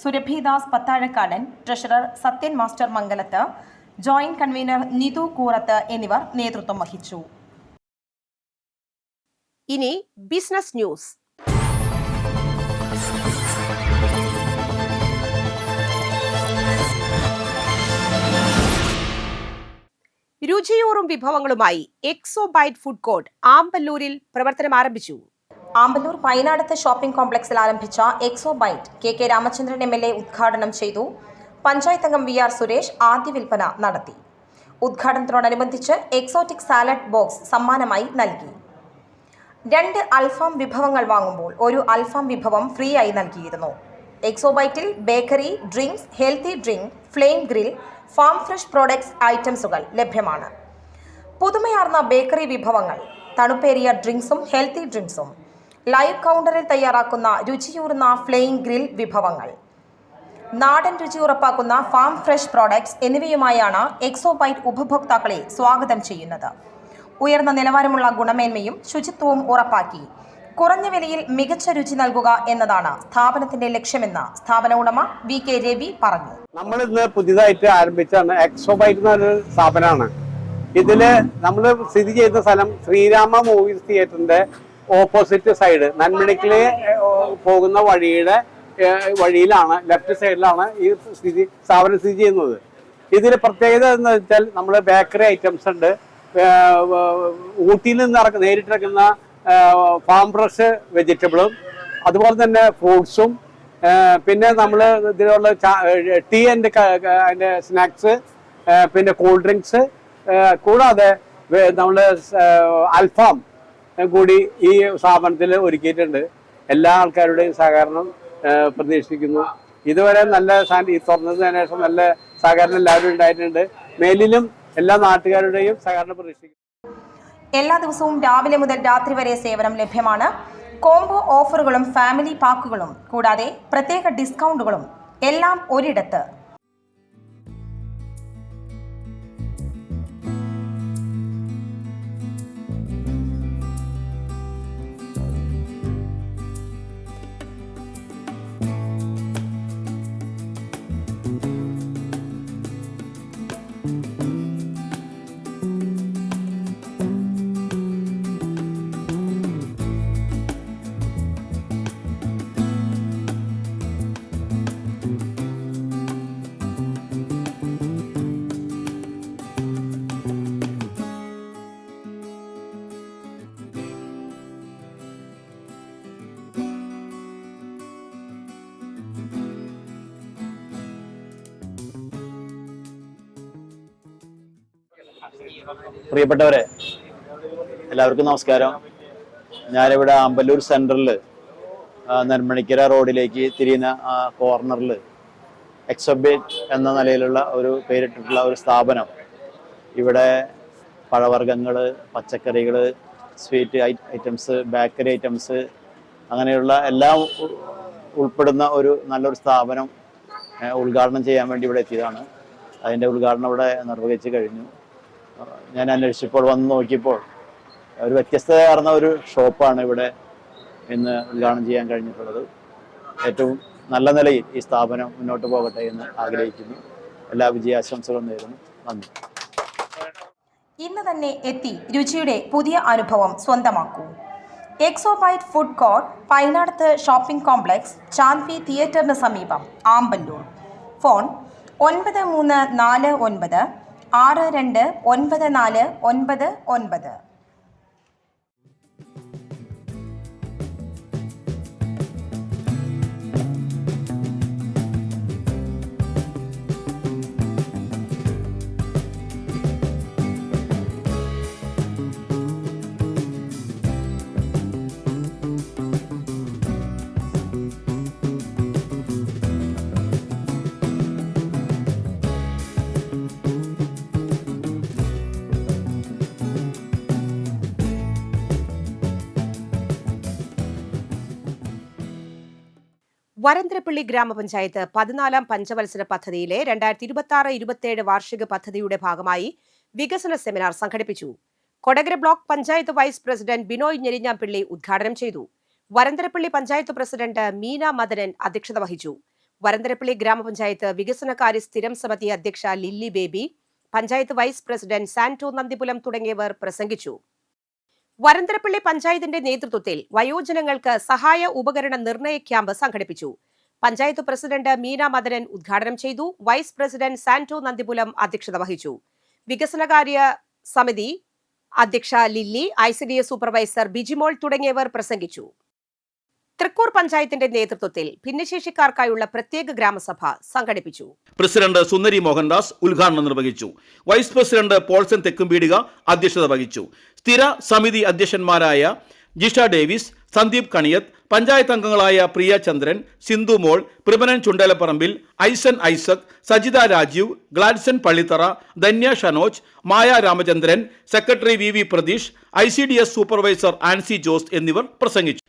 Surabhidas Pathazhakkadan, treasurer Sathyan master Mangalath, joint convener Nithu Koorath എന്നിവർ നേതൃത്വം വഹിച്ചു. ഇനി ബിസിനസ് ന്യൂസ്. രുചിയൂറും വിഭവങ്ങളുമായി എക്സോബൈറ്റ് ഫുഡ് കോർട്ട് ആമ്പല്ലൂരിൽ പ്രവർത്തനം ആരംഭിച്ചു. ആമ്പല്ലൂർ വയനാടത്തെ ഷോപ്പിംഗ് കോംപ്ലക്സിൽ ആരംഭിച്ച എക്സോബൈറ്റ് KK രാമചന്ദ്രൻ MLA ഉദ്ഘാടനം ചെയ്തു. പഞ്ചായത്ത് അംഗം VR സുരേഷ് ആദ്യ വിൽപ്പന നടത്തി. ഉദ്ഘാടനത്തോടനുബന്ധിച്ച് എക്സോട്ടിക് സാലഡ് ബോക്സ് സമ്മാനമായി നൽകി. 2 അൽഫാം വിഭവങ്ങൾ വാങ്ങുമ്പോൾ 1 അൽഫാം വിഭവം ഫ്രീ ആയി നൽകിയിരുന്നു. എക്സോബൈറ്റിൽ bakery, drinks, healthy drink, flame grill, farm fresh products ഐറ്റംസുകൾ ലഭ്യമാണ്. പുതുമയാർന്ന ബേക്കറി വിഭവങ്ങൾ, തണുപ്പേറിയ ഡ്രിങ്ക്സും ഹെൽത്തി ഡ്രിങ്ക്സും, ലൈവ് കൗണ്ടറിൽ തയ്യാറാക്കുന്ന രുചിയൂറുന്ന ഫ്ലെയിം ഗ്രിൽ വിഭവങ്ങൾ, നാടൻ രുചി ഉറപ്പാക്കുന്ന ഫാം ഫ്രഷ് പ്രോഡക്ട്സ് എന്നിവയുമായാണ് എക്സോബൈറ്റ് ഉപഭോക്താക്കളെ സ്വാഗതം ചെയ്യുന്നത്. ഉയർന്ന നിലവാരമുള്ള ഗുണമേന്മയും ശുചിത്വവും ഉറപ്പാക്കി കുറഞ്ഞ വിലയിൽ മികച്ച രുചി നൽകുക എന്നതാണ് സ്ഥാപനത്തിന്റെ ലക്ഷ്യമെന്ന് സ്ഥാപന ഉടമ VK രവി പറഞ്ഞു. നമ്മൾ ഇന്ന് പുതിയതായിട്ട് ആരംഭിച്ചാണ് എക്സോബൈറ്റ് എന്നൊരു സ്ഥാപനമാണ്. ഇതില് നമ്മൾ സ്ഥിതി ചെയ്യുന്ന സ്ഥലം ശ്രീരാമ മൂവീസ് തിയേറ്ററിന്റെ ഓപ്പോസിറ്റ് സൈഡ് നന്മണിക്കിലെ പോകുന്ന വഴിയിലാണ്, ലെഫ്റ്റ് സൈഡിലാണ് ഈ സ്ഥാപനം സ്ഥിതി ചെയ്യുന്നത്. ഇതിൽ പ്രത്യേകത എന്ന് വെച്ചാൽ നമ്മൾ ബേക്കറി ഐറ്റംസ് ഉണ്ട്, ഊട്ടിയിൽ നിന്ന് നേരിട്ടിറക്കുന്ന ഫാം ഫ്രഷ് വെജിറ്റബിളും അതുപോലെ തന്നെ ഫ്രൂട്ട്സും, പിന്നെ നമ്മൾ ഇതിലുള്ള ടീ ആൻഡ് അതിൻ്റെ സ്നാക്സ്, പിന്നെ കൂൾ ഡ്രിങ്ക്സ്, കൂടാതെ നമ്മൾ അൽഫാം കൂടി ഈ സ്ഥാപനത്തിൽ ഒരുക്കിയിട്ടുണ്ട്. എല്ലാ ആൾക്കാരുടെയും സഹകരണം പ്രതീക്ഷിക്കുന്നു. ഇതുവരെ നല്ല തുറന്നതിന് ശേഷം നല്ല സഹകരണം എല്ലാവരും ഉണ്ടായിട്ടുണ്ട്. മേലിലും എല്ലാ നാട്ടുകാരുടെയും സഹകരണം പ്രതീക്ഷിക്കുന്നു. എല്ലാ ദിവസവും രാവിലെ മുതൽ രാത്രി വരെ സേവനം ലഭ്യമാണ്. കോംബോ ഓഫറുകളും ഫാമിലി പാക്കുകളും കൂടാതെ പ്രത്യേക ഡിസ്കൗണ്ടുകളും എല്ലാം ഒരിടത്ത്. പ്രിയപ്പെട്ടവരെ, എല്ലാവർക്കും നമസ്കാരം. ഞാനിവിടെ ആമ്പല്ലൂർ സെൻട്രലിൽ നെന്മണിക്കര റോഡിലേക്ക് തിരിയുന്ന കോർണറിൽ എക്സോബേറ്റ് എന്ന നിലയിലുള്ള ഒരു പേരിട്ടിട്ടുള്ള ഒരു സ്ഥാപനം. ഇവിടെ പഴവർഗ്ഗങ്ങൾ, പച്ചക്കറികൾ, സ്വീറ്റ് ഐറ്റംസ്, ബേക്കറി ഐറ്റംസ്, അങ്ങനെയുള്ള എല്ലാം ഉൾപ്പെടുന്ന ഒരു നല്ലൊരു സ്ഥാപനം ഉദ്ഘാടനം ചെയ്യാൻ വേണ്ടി ഇവിടെ എത്തിയതാണ്. അതിൻ്റെ ഉദ്ഘാടനം ഇവിടെ നിർവഹിച്ച് കഴിഞ്ഞു. ഞാൻ അന്വേഷിച്ചപ്പോൾ വന്ന് നോക്കിയപ്പോൾ ഒരു വ്യത്യസ്തതയാർന്ന ഒരു ഷോപ്പാണ് ഇവിടെ ഇന്ന് ഉദ്ഘാടനം ചെയ്യാൻ കഴിഞ്ഞിട്ടുള്ളത്. ഏറ്റവും നല്ല നിലയിൽ ഈ സ്ഥാപനം മുന്നോട്ട് പോകട്ടെ എന്ന് ആഗ്രഹിക്കുന്നു. എല്ലാ വിജയാശംസകളും നേരുന്നു. നന്ദി. ഇന്ന് തന്നെ എത്തി രുചിയുടെ പുതിയ അനുഭവം സ്വന്തമാക്കൂ. Exobite food court, Painadath shopping complex, Chandvi തിയേറ്ററിന് സമീപം, ആമ്പല്ലൂർ. ഫോൺ 9349 629499. വരന്തരപ്പള്ളി ഗ്രാമപഞ്ചായത്ത് 14ാം പഞ്ചവത്സര പദ്ധതിയിലെ 2026-27 വാർഷിക പദ്ധതിയുടെ ഭാഗമായി വികസന സെമിനാർ സംഘടിപ്പിച്ചു. Kodakara block panchayat vice president Binoy Njerinjampilly ഉദ്ഘാടനം ചെയ്തു. വരന്തരപ്പള്ളി പഞ്ചായത്ത് പ്രസിഡന്റ് മീന മദനൻ അധ്യക്ഷത വഹിച്ചു. വരന്തരപ്പള്ളി ഗ്രാമപഞ്ചായത്ത് വികസനകാര്യ സ്ഥിരം സമിതി അധ്യക്ഷ ലില്ലി ബേബി, പഞ്ചായത്ത് വൈസ് പ്രസിഡന്റ് സാന്റോ നന്ദിപുലം തുടങ്ങിയവർ പ്രസംഗിച്ചു. വരന്തരപ്പള്ളി പഞ്ചായത്തിന്റെ നേതൃത്വത്തിൽ വയോജനങ്ങൾക്ക് സഹായ ഉപകരണ നിർണയ ക്യാമ്പ് സംഘടിപ്പിച്ചു. പഞ്ചായത്ത് പ്രസിഡന്റ് മീന മദനൻ ഉദ്ഘാടനം ചെയ്തു. വൈസ് പ്രസിഡന്റ് സാന്റോ നന്ദിപുലം അധ്യക്ഷത വഹിച്ചു. വികസനകാര്യ സമിതി അധ്യക്ഷ ലില്ലി, ICDS സൂപ്പർവൈസർ ബിജിമോൾ തുടങ്ങിയവർ പ്രസംഗിച്ചു. തൃക്കൂർ പഞ്ചായത്തിന്റെ നേതൃത്വത്തിൽ ഭിന്നശേഷിക്കാർക്കായുള്ള പ്രത്യേക ഗ്രാമസഭ സംഘടിപ്പിച്ചു. പ്രസിഡന്റ് സുന്ദരി മോഹൻദാസ് ഉദ്ഘാടനം നിർവഹിച്ചു. വൈസ് പ്രസിഡന്റ് പോൾസൺ തെക്കുംപീടിക അധ്യക്ഷത വഹിച്ചു. സ്ഥിര സമിതി അധ്യക്ഷന്മാരായ ജിഷ ഡേവിസ്, സന്ദീപ് കണിയത്ത്, പഞ്ചായത്ത് അംഗങ്ങളായ Priya Chandran, Sindhu Mol, Primanan Chundelaparambil, Aisan Isaac, Sajitha Rajeev, Gladson Pallithara, Dhanya Shanoj, Maya Ramachandran, secretary VV Pratheesh, ICDS supervisor Ancy Jose എന്നിവർ പ്രസംഗിച്ചു.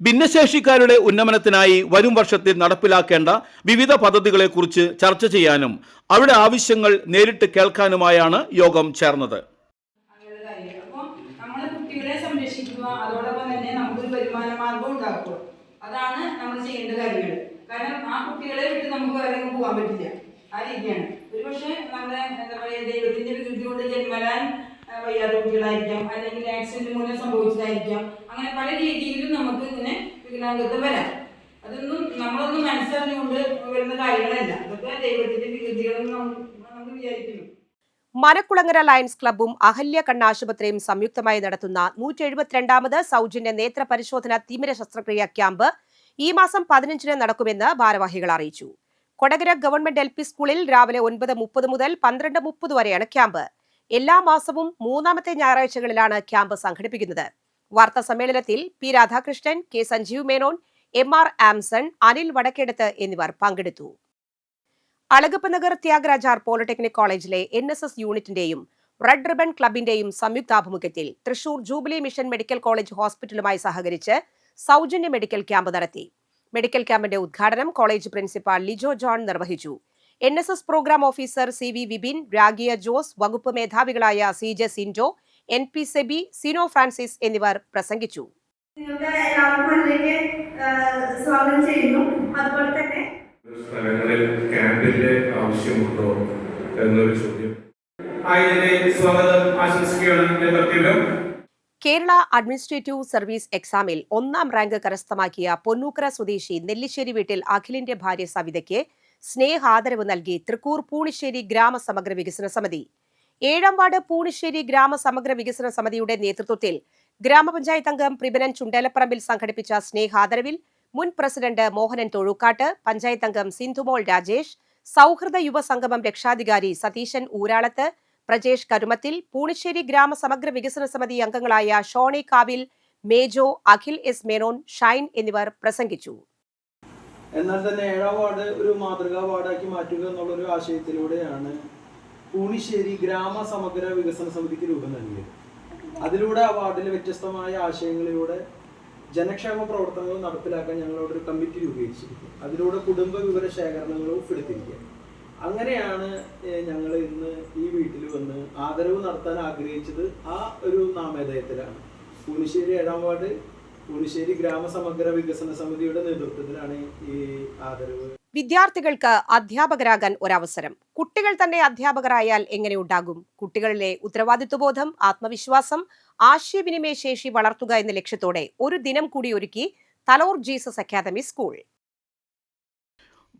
ഭിന്നശേഷിക്കാരുടെ ഉന്നമനത്തിനായി വരും വർഷത്തിൽ നടപ്പിലാക്കേണ്ട വിവിധ പദ്ധതികളെക്കുറിച്ച് ചർച്ച ചെയ്യാനും അവരുടെ ആവശ്യങ്ങൾ നേരിട്ട് കേൾക്കാനുമായാണ് യോഗം ചേർന്നത്. അതോടൊപ്പം തന്നെ നമുക്കൊരു വരുമാന മാർഗം ഉണ്ടാക്കുക. അതാണ് നമ്മൾ ചെയ്യേണ്ട കാര്യങ്ങൾ. കാരണം ആ കുട്ടികളെ വിട്ട് നമുക്ക് വേറെ പോകാൻ പറ്റില്ല. ആ രീതിയാണ്. ഒരുപക്ഷെ നമ്മുടെ എന്താ പറയുക, ദൈവത്തിന്റെ വികൃതി കൊണ്ട് ജന്മലാൻ വയ്യാത്ത കുട്ടികളായിരിക്കാം, അല്ലെങ്കിൽ ആക്സിഡന്റ് മൂലം സംഭവിച്ചതായിരിക്കാം. അങ്ങനെ പല രീതിയിലും നമുക്ക് ഇങ്ങനെ വികലാംഗത്വം വരാം. അതൊന്നും നമ്മളൊന്നും മനസ്സറിഞ്ഞുകൊണ്ട് വരുന്ന കാര്യങ്ങളല്ല. അതൊക്കെ ദൈവത്തിന്റെ വികൃതികളെന്ന് നമ്മൾ വിചാരിക്കുന്നു. മനക്കുളങ്ങര ലയൺസ് ക്ലബ്ബും അഹല്യ കണ്ണാശുപത്രിയും സംയുക്തമായി നടത്തുന്ന 172ാമത് സൗജന്യ നേത്ര പരിശോധന തിമിര ശസ്ത്രക്രിയ ക്യാമ്പ് ഈ മാസം 15-ന് നടക്കുമെന്ന് ഭാരവാഹികൾ അറിയിച്ചു. കൊടകര ഗവൺമെന്റ് LP സ്കൂളിൽ രാവിലെ 9:30 മുതൽ 12:30 വരെയാണ് ക്യാമ്പ്. എല്ലാ മാസവും 3ാമത്തെ ഞായറാഴ്ചകളിലാണ് ക്യാമ്പ് സംഘടിപ്പിക്കുന്നത്. വാർത്താ സമ്മേളനത്തിൽ P. Radhakrishnan, K. Sanjeev Menon, MR ആംസൺ, Anil Vadakkedath എന്നിവർ പങ്കെടുത്തു. അളഗപ്പ നഗർ ത്യാഗരാജാർ പോളിടെക്നിക് കോളേജിലെ NSS യൂണിറ്റിന്റെയും റെഡ് റിബൺ ക്ലബിന്റെയും സംയുക്താഭിമുഖ്യത്തിൽ Thrissur jubilee mission medical college ഹോസ്പിറ്റലുമായി സഹകരിച്ച് സൗജന്യ മെഡിക്കൽ ക്യാമ്പ് നടത്തി. മെഡിക്കൽ ക്യാമ്പിന്റെ ഉദ്ഘാടനം കോളേജ് പ്രിൻസിപ്പാൾ ലിജോ ജോൺ നിർവഹിച്ചു. NSS program officer CV Vipin, Ragiya Jose, വകുപ്പ് മേധാവികളായ CJ സിൻഡോ, NP സെബി, സിനോ ഫ്രാൻസിസ് എന്നിവർ പ്രസംഗിച്ചു. സ്വാഗതം ചെയ്യുന്നു. അതുപോലെ തന്നെ സ്ഥലങ്ങളിൽ ക്യാമ്പിന്റെ ആവശ്യമുണ്ടോ എന്നൊരു ചോദ്യം സ്വാഗതം ആശംസിക്കുകയാണ്. കേരള അഡ്മിനിസ്ട്രേറ്റീവ് സർവീസ് എക്സാമിൽ 1ാം റാങ്ക് കരസ്ഥമാക്കിയ പൊന്നൂക്കര സ്വദേശി നെല്ലിശ്ശേരി വീട്ടിൽ അഖിലിന്റെ ഭാര്യ സവിതയ്ക്ക് സ്നേഹാദരവ് നൽകി തൃക്കൂർ പൂണിശ്ശേരി ഗ്രാമസമഗ്ര വികസന സമിതി. 7ാം വാർഡ് പൂണിശ്ശേരി ഗ്രാമസമഗ്ര വികസന സമിതിയുടെ നേതൃത്വത്തിൽ ഗ്രാമപഞ്ചായത്ത് അംഗം പ്രിമനൻ ചുണ്ടേലപ്പറമ്പിൽ സംഘടിപ്പിച്ച സ്നേഹാദരവിൽ മുൻ പ്രസിഡന്റ് മോഹനൻ തൊഴുക്കാട്ട്, പഞ്ചായത്ത് അംഗം സിന്ധുമോൾ രാജേഷ്, സൗഹൃദ യുവസംഗമം രക്ഷാധികാരി സതീശൻ ഊരാളത്ത്, പ്രജേഷ് കരുമത്തിൽ, പൂണിശ്ശേരി ഗ്രാമ സമഗ്ര വികസന സമിതി അംഗങ്ങളായ ഷോണി കാവിൽ, മേജോ, അഖിൽ എസ് മേനോൻ, ഷൈൻ എന്നിവർ പ്രസംഗിച്ചു. എന്നാൽ തന്നെ 7ാം വാർഡ് ഒരു മാതൃകാ വാർഡാക്കി മാറ്റുക എന്നുള്ളൊരു ആശയത്തിലൂടെയാണ് പൂണിശ്ശേരി ഗ്രാമ സമഗ്ര വികസന സമിതിക്ക് രൂപം നൽകിയത്. അതിലൂടെ ആ വാർഡിലെ വ്യത്യസ്തമായ ആശയങ്ങളിലൂടെ ജനക്ഷേമ പ്രവർത്തനങ്ങൾ നടപ്പിലാക്കാൻ ഞങ്ങളോട് ഒരു കമ്മിറ്റി രൂപീകരിച്ചിരിക്കും. അതിലൂടെ കുടുംബ വിവര ശേഖരണങ്ങൾ ഉൾപ്പെടുത്തിയിരിക്കുക. അങ്ങനെയാണ് ഞങ്ങൾ ഇന്ന് ഈ വീട്ടിൽ വന്ന് ആദരവ് നടത്താൻ ആഗ്രഹിച്ചത്. ആ ഒരു നാമധേയത്തിലാണ് പൂണിശ്ശേരി 7ാം വാർഡ് പൂണിശ്ശേരി ഗ്രാമ സമഗ്ര വികസന സമിതിയുടെ നേതൃത്വത്തിലാണ് ഈ ആദരവ്. വിദ്യാർത്ഥികൾക്ക് അധ്യാപകരാകാൻ ഒരവസരം. കുട്ടികൾ തന്നെ അധ്യാപകരായാൽ എങ്ങനെയുണ്ടാകും? കുട്ടികളിലെ ഉത്തരവാദിത്വബോധം, ആത്മവിശ്വാസം, ആശയവിനിമയ ശേഷി വളർത്തുക എന്ന ലക്ഷ്യത്തോടെ ഒരു ദിനം കൂടി ഒരുക്കി തലോർ ജീസസ് അക്കാദമി സ്കൂൾ.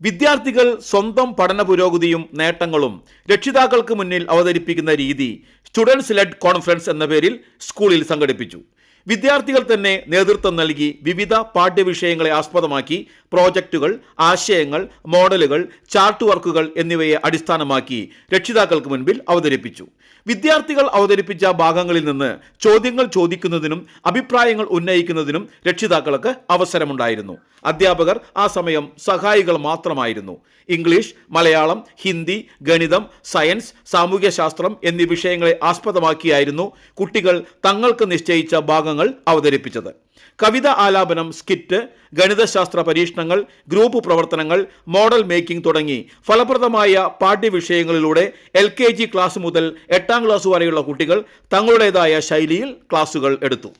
വിദ്യാർത്ഥികൾ സ്വന്തം പഠന പുരോഗതിയും നേട്ടങ്ങളും രക്ഷിതാക്കൾക്ക് മുന്നിൽ അവതരിപ്പിക്കുന്ന രീതി സ്റ്റുഡൻസ് ലെഡ് കോൺഫറൻസ് എന്ന പേരിൽ സ്കൂളിൽ സംഘടിപ്പിച്ചു. വിദ്യാർത്ഥികൾ തന്നെ നേതൃത്വം നൽകി വിവിധ പാഠ്യവിഷയങ്ങളെ ആസ്പദമാക്കി പ്രോജക്റ്റുകൾ, ആശയങ്ങൾ, മോഡലുകൾ, ചാർട്ട് വർക്കുകൾ എന്നിവയെ അടിസ്ഥാനമാക്കി രക്ഷിതാക്കൾക്ക് മുൻപിൽ അവതരിപ്പിച്ചു. വിദ്യാർത്ഥികൾ അവതരിപ്പിച്ച ഭാഗങ്ങളിൽ നിന്ന് ചോദ്യങ്ങൾ ചോദിക്കുന്നതിനും അഭിപ്രായങ്ങൾ ഉന്നയിക്കുന്നതിനും രക്ഷിതാക്കൾക്ക് അവസരമുണ്ടായിരുന്നു. അധ്യാപകർ ആ സമയം സഹായികൾ മാത്രമായിരുന്നു. ഇംഗ്ലീഷ്, മലയാളം, ഹിന്ദി, ഗണിതം, സയൻസ്, സാമൂഹ്യശാസ്ത്രം എന്നീ വിഷയങ്ങളെ ആസ്പദമാക്കിയായിരുന്നു കുട്ടികൾ തങ്ങൾക്ക് നിശ്ചയിച്ച ഭാഗങ്ങൾ അവതരിപ്പിച്ചത്. കവിത ആലാപനം, സ്കിറ്റ്, ഗണിതശാസ്ത്ര പരീക്ഷണങ്ങൾ, ഗ്രൂപ്പ് പ്രവർത്തനങ്ങൾ, മോഡൽ മേക്കിംഗ് തുടങ്ങി ഫലപ്രദമായ പാഠ്യവിഷയങ്ങളിലൂടെ LKG ക്ലാസ് മുതൽ 8ാം ക്ലാസ് വരെയുള്ള കുട്ടികൾ തങ്ങളുടേതായ ശൈലിയിൽ ക്ലാസുകൾ എടുത്തു.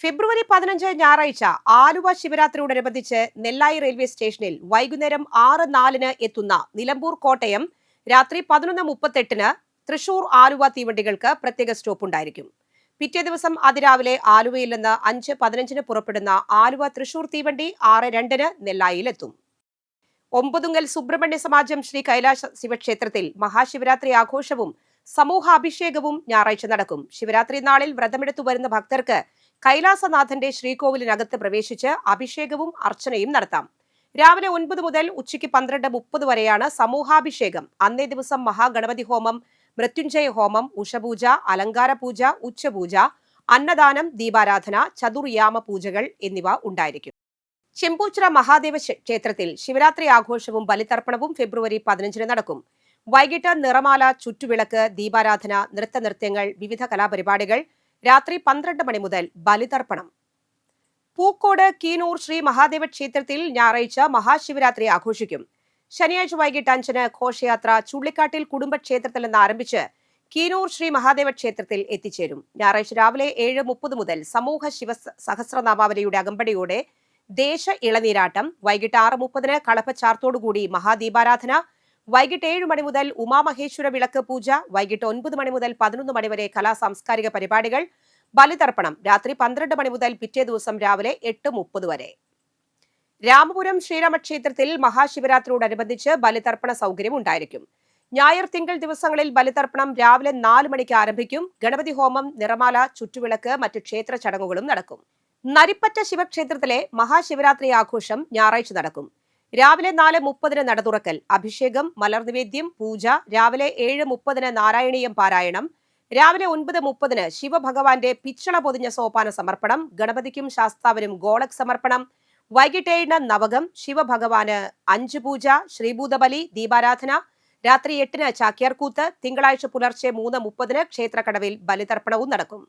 ഫെബ്രുവരി 15 ഞായറാഴ്ച ആലുവ ശിവരാത്രിയോടനുബന്ധിച്ച് നെല്ലായി റെയിൽവേ സ്റ്റേഷനിൽ വൈകുന്നേരം 6:04 എത്തുന്ന നിലമ്പൂർ കോട്ടയം രാത്രി 11:38 തൃശൂർ ആലുവ തീവണ്ടികൾക്ക് പ്രത്യേക സ്റ്റോപ്പ് ഉണ്ടായിരിക്കും. പിറ്റേ ദിവസം അതിരാവിലെ ആലുവയിൽ നിന്ന് 5:15 പുറപ്പെടുന്ന ആലുവ തൃശൂർ തീവണ്ടി 6:02 നെല്ലായിലെത്തും. ഒമ്പതുങ്ങൽ സുബ്രഹ്മണ്യ സമാജം ശ്രീ കൈലാസ ശിവക്ഷേത്രത്തിൽ മഹാശിവരാത്രി ആഘോഷവും സമൂഹ അഭിഷേകവും ഞായറാഴ്ച നടക്കും. ശിവരാത്രി നാളിൽ വ്രതമെടുത്തു വരുന്ന ഭക്തർക്ക് കൈലാസനാഥന്റെ ശ്രീകോവിലിനകത്ത് പ്രവേശിച്ച് അഭിഷേകവും അർച്ചനയും നടത്താം. രാവിലെ 9 മുതൽ ഉച്ചയ്ക്ക് 12:30 വരെയാണ് സമൂഹാഭിഷേകം. അന്നേ ദിവസം മഹാഗണപതി ഹോമം, മൃത്യുഞ്ജയ ഹോമം, ഉഷപൂജ, അലങ്കാര പൂജ, ഉച്ചപൂജ, അന്നദാനം, ദീപാരാധന, ചതുർയാമ പൂജകൾ എന്നിവ ഉണ്ടായിരിക്കും. ചെമ്പൂച്ചിറ മഹാദേവ ക്ഷേത്രത്തിൽ ശിവരാത്രി ആഘോഷവും ബലിതർപ്പണവും ഫെബ്രുവരി 15 നടക്കും. വൈകിട്ട് നിറമാല, ചുറ്റുവിളക്ക്, ദീപാരാധന, നൃത്തനൃത്യങ്ങൾ, വിവിധ കലാപരിപാടികൾ. രാത്രി 12 മണി മുതൽ ബലിതർപ്പണം. പൂക്കോട് കീനൂർ ശ്രീ മഹാദേവ ക്ഷേത്രത്തിൽ ഞായറാഴ്ച മഹാശിവരാത്രി ആഘോഷിക്കും. ശനിയാഴ്ച വൈകിട്ട് 5 ഘോഷയാത്ര ചുള്ളിക്കാട്ടിൽ കുടുംബക്ഷേത്രത്തിൽ നിന്ന് ആരംഭിച്ച് കീനൂർ ശ്രീ മഹാദേവ ക്ഷേത്രത്തിൽ എത്തിച്ചേരും. ഞായറാഴ്ച രാവിലെ 7:30 മുതൽ സമൂഹ ശിവ സഹസ്രനാമാവലിയുടെ അകമ്പടിയോടെ ദേശ ഇളനീരാട്ടം, വൈകിട്ട് 6:30 കളഭച്ചാർത്തോടുകൂടി മഹാദീപാരാധന, വൈകിട്ട് 7 മണി മുതൽ ഉമാമഹേശ്വര വിളക്ക് പൂജ, വൈകിട്ട് 9 മണി മുതൽ 11 മണി വരെ കലാസാംസ്കാരിക പരിപാടികൾ, ബലിതർപ്പണം രാത്രി 12 മണി മുതൽ പിറ്റേ ദിവസം രാവിലെ 8:30 വരെ. രാമപുരം ശ്രീരാമക്ഷേത്രത്തിൽ മഹാശിവരാത്രിയോടനുബന്ധിച്ച് ബലിതർപ്പണ സൗകര്യം ഉണ്ടായിരിക്കും. ഞായർ, തിങ്കൾ ദിവസങ്ങളിൽ ബലിതർപ്പണം രാവിലെ 4 മണിക്ക് ആരംഭിക്കും. ഗണപതി ഹോമം, നിറമാല, ചുറ്റുവിളക്ക്, മറ്റു ക്ഷേത്ര ചടങ്ങുകളും നടക്കും. നരിപ്പറ്റ ശിവക്ഷേത്രത്തിലെ മഹാശിവരാത്രി ആഘോഷം ഞായറാഴ്ച നടക്കും. രാവിലെ 4:30 നട തുറക്കൽ, അഭിഷേകം, മലർനിവേദ്യം, പൂജ. രാവിലെ 7:30 നാരായണീയം പാരായണം. രാവിലെ 9:30 ശിവഭഗവാന്റെ പിച്ചള പൊതിഞ്ഞ സോപാന സമർപ്പണം, ഗണപതിക്കും ശാസ്താവിനും ഗോളക് സമർപ്പണം. വൈകിട്ട് 7 നവകം, ശിവഭഗവാന് 5 പൂജ, ശ്രീഭൂതബലി, ദീപാരാധന. രാത്രി 8 ചാക്യാർകൂത്ത്. തിങ്കളാഴ്ച പുലർച്ചെ 3:30 ക്ഷേത്രക്കടവിൽ ബലിതർപ്പണവും നടക്കും.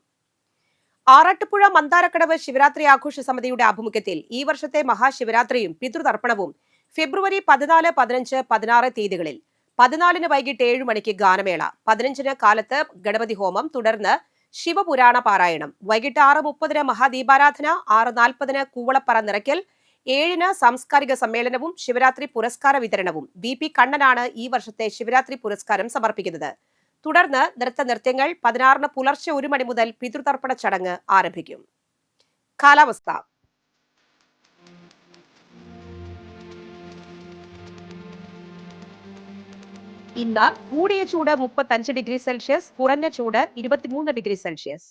ആറാട്ടുപുഴ മന്ദാരക്കടവ് ശിവരാത്രി ആഘോഷ സമിതിയുടെ ആഭിമുഖ്യത്തിൽ ഈ വർഷത്തെ മഹാശിവരാത്രിയും പിതൃതർപ്പണവും ഫെബ്രുവരി 14, 15, 16 തീയതികളിൽ 14 വൈകിട്ട് 7 മണിക്ക് ഗാനമേള, 15 കാലത്ത് ഗണപതി ഹോമം, തുടർന്ന് ശിവപുരാണ പാരായണം, വൈകിട്ട് 6:30 മഹാദീപാരാധന, 6:40 കൂവളപ്പറ നിറയ്ക്കൽ, 7 സാംസ്കാരിക സമ്മേളനവും ശിവരാത്രി പുരസ്കാര വിതരണവും. BP കണ്ണനാണ് ഈ വർഷത്തെ ശിവരാത്രി പുരസ്കാരം സമർപ്പിക്കുന്നത്. തുടർന്ന് നൃത്തനൃത്യങ്ങൾ. 16 പുലർച്ചെ 1 മണി മുതൽ പിതൃതർപ്പണ ചടങ്ങ് ആരംഭിക്കും. കാലാവസ്ഥ. ഇന്ന് കൂടിയ ചൂട് 35 ഡിഗ്രി സെൽഷ്യസ്, കുറഞ്ഞ ചൂട് 23 ഡിഗ്രി സെൽഷ്യസ്.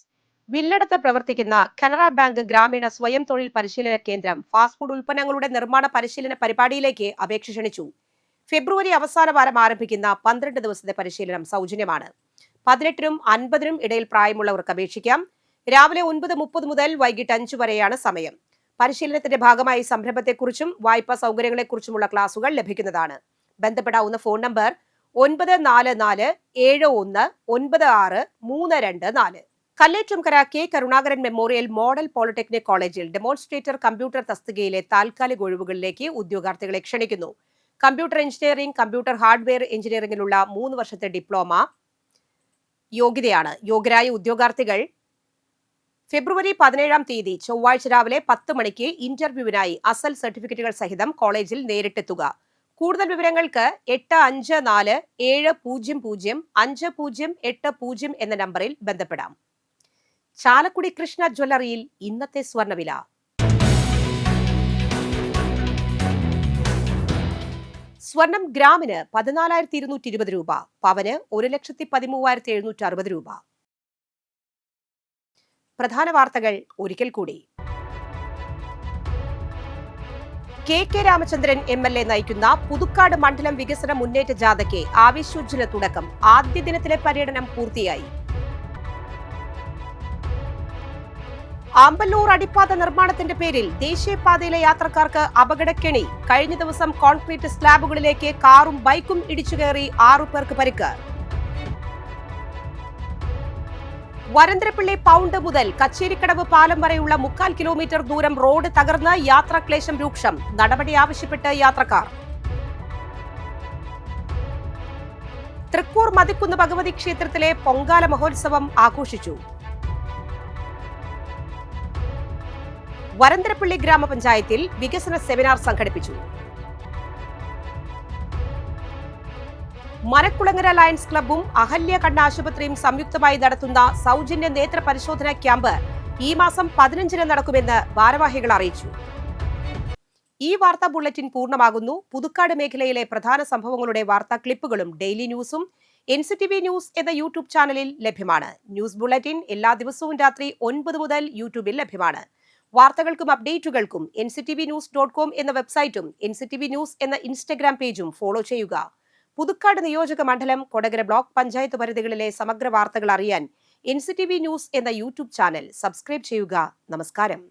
വില്ലടത്ത് പ്രവർത്തിക്കുന്ന കനറ ബാങ്ക് ഗ്രാമീണ സ്വയം തൊഴിൽ പരിശീലന കേന്ദ്രം ഫാസ്റ്റ് ഫുഡ് ഉൽപ്പന്നങ്ങളുടെ നിർമ്മാണ പരിശീലന പരിപാടിയിലേക്ക് അപേക്ഷ ക്ഷണിച്ചു. ഫെബ്രുവരി അവസാന വാരം ആരംഭിക്കുന്ന 12 ദിവസത്തെ പരിശീലനം സൗജന്യമാണ്. 18-നും 50-നും ഇടയിൽ പ്രായമുള്ളവർക്ക് അപേക്ഷിക്കാം. രാവിലെ 9:30 മുതൽ വൈകിട്ട് 5 വരെയാണ് സമയം. പരിശീലനത്തിന്റെ ഭാഗമായി സംരംഭത്തെക്കുറിച്ചും വായ്പാ സൗകര്യങ്ങളെക്കുറിച്ചുമുള്ള ക്ലാസുകൾ ലഭിക്കുന്നതാണ്. ബന്ധപ്പെടാവുന്ന phone number 9471919632. Kalletumkara K Karunakaran memorial model polytechnic കോളേജിൽ ഡെമോൺസ്ട്രേറ്റർ കമ്പ്യൂട്ടർ തസ്തികയിലെ താൽക്കാലിക ഒഴിവുകളിലേക്ക് ഉദ്യോഗാർത്ഥികളെ ക്ഷണിക്കുന്നു. കമ്പ്യൂട്ടർ എഞ്ചിനീയറിംഗ്, കമ്പ്യൂട്ടർ ഹാർഡ്വെയർ എഞ്ചിനീയറിംഗിലുള്ള 3 വർഷത്തെ ഡിപ്ലോമ യോഗ്യതയാണ്. യോഗ്യരായ ഉദ്യോഗാർത്ഥികൾ ഫെബ്രുവരി 17-ാം തീയതി ചൊവ്വാഴ്ച രാവിലെ 10 മണിക്ക് ഇന്റർവ്യൂവിനായി അസൽ സർട്ടിഫിക്കറ്റുകൾ സഹിതം കോളേജിൽ നേരിട്ടെത്തുക. കൂടുതൽ വിവരങ്ങൾക്ക് 8547005080 എന്ന നമ്പറിൽ ബന്ധപ്പെടാം. ചാലക്കുടി കൃഷ്ണ ജ്വല്ലറിയിൽ ഇന്നത്തെ സ്വർണ്ണവില. സ്വർണം ഗ്രാമിന് 14,220 രൂപ, പവന് 1,13,760 രൂപ. പ്രധാന വാർത്തകൾ ഒരിക്കൽ കൂടി. കെ രാമചന്ദ്രൻ MLA നയിക്കുന്ന പുതുക്കാട് മണ്ഡലം വികസന മുന്നേറ്റ ജാഥയ്ക്ക് ആവേശോജ്വല തുടക്കം. ആദ്യ ദിനത്തിലെ പര്യടനം പൂർത്തിയായി. ആമ്പല്ലൂർ അടിപ്പാത നിർമ്മാണത്തിന്റെ പേരിൽ ദേശീയപാതയിലെ യാത്രക്കാർക്ക് അപകടക്കെണി. കഴിഞ്ഞ ദിവസം കോൺക്രീറ്റ് സ്ലാബുകളിലേക്ക് കാറും ബൈക്കും ഇടിച്ചുകയറി 6 പേർക്ക് പരിക്ക്. വരന്തരപ്പള്ളി പൗണ്ട് മുതൽ കച്ചേരിക്കടവ് പാലം വരെയുള്ള 3/4 കിലോമീറ്റർ ദൂരം റോഡ് തകർന്ന് യാത്രാക്ലേശം രൂക്ഷം. നടപടി ആവശ്യപ്പെട്ട് യാത്രക്കാർ. തൃക്കൂർ മതിക്കുന്ന് ഭഗവതി ക്ഷേത്രത്തിലെ പൊങ്കാല മഹോത്സവം ആഘോഷിച്ചു. വരന്തരപ്പള്ളി ഗ്രാമപഞ്ചായത്തിൽ വികസന സെമിനാർ സംഘടിപ്പിച്ചു. മരക്കുളങ്ങര ലയൺസ് ക്ലബ്ബും അഹല്യ കണ്ണാശുപത്രിയും സംയുക്തമായി നടത്തുന്ന സൗജന്യ നേത്ര പരിശോധനാ ക്യാമ്പ് ഈ മാസം 15-ന് നടക്കുമെന്ന് ഭാരവാഹികൾ അറിയിച്ചു. ഈ വാർത്താ ബുള്ളറ്റിൻ പൂർണ്ണമാകുന്നു. പുതുക്കാട് മേഖലയിലെ പ്രധാന സംഭവങ്ങളുടെ വാർത്താ ക്ലിപ്പുകളും ഡെയിലി ന്യൂസും NCTV ന്യൂസ് എന്ന യൂട്യൂബ് ചാനലിൽ ലഭ്യമാണ്. ന്യൂസ് ബുള്ളറ്റിൻ എല്ലാ ദിവസവും രാത്രി 9 മുതൽ യൂട്യൂബിൽ ലഭ്യമാണ്. വാർത്തകൾക്കും അപ്ഡേറ്റുകൾക്കും nctvnews.com എന്ന വെബ്സൈറ്റും NCTV ന്യൂസ് എന്ന ഇൻസ്റ്റഗ്രാം പേജും ഫോളോ ചെയ്യുക. പുതുക്കാട് നിയോജക മണ്ഡലം, കൊടകര ബ്ലോക്ക് പഞ്ചായത്ത് പരിധികളിലെ സമഗ്ര വാർത്തകൾ അറിയാൻ NCTV ന്യൂസ് എന്ന യൂട്യൂബ് ചാനൽ സബ്സ്ക്രൈബ് ചെയ്യുക. നമസ്കാരം.